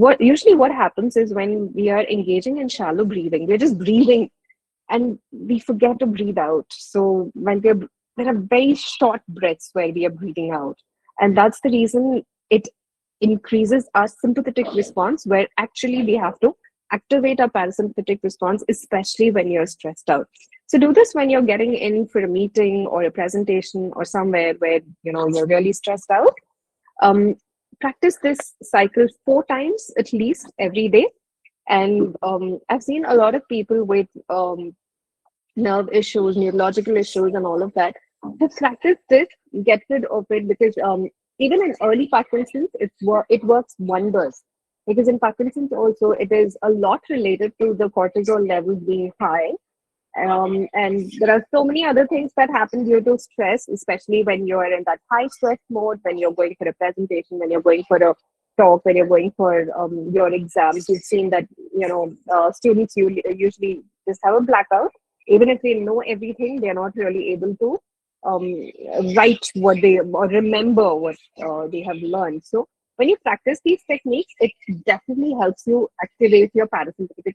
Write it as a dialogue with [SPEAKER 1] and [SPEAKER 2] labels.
[SPEAKER 1] what happens is when we are engaging in shallow breathing, we're just breathing and we forget to breathe out. So when there are very short breaths where we are breathing out, and that's the reason it increases our sympathetic response, where actually we have to activate our parasympathetic response, especially when you're stressed out. So do this when you're getting in for a meeting or a presentation or somewhere where you're really stressed out. um, Practice this cycle 4 times at least every day. And I've seen a lot of people with nerve issues, neurological issues, and all of that who practice this, get rid of it, because even in early Parkinson's, it works wonders. Because in Parkinson's also, it is a lot related to the cortisol levels being high, and there are so many other things that happen due to stress, especially when you're in that high stress mode, when you're going for a presentation, when you're going for a talk, when you're going for your exams. You've seen that, students usually just have a blackout. Even if they know everything, they're not really able to write what they or remember what they have learned. So when you practice these techniques, it definitely helps you activate your parasympathetic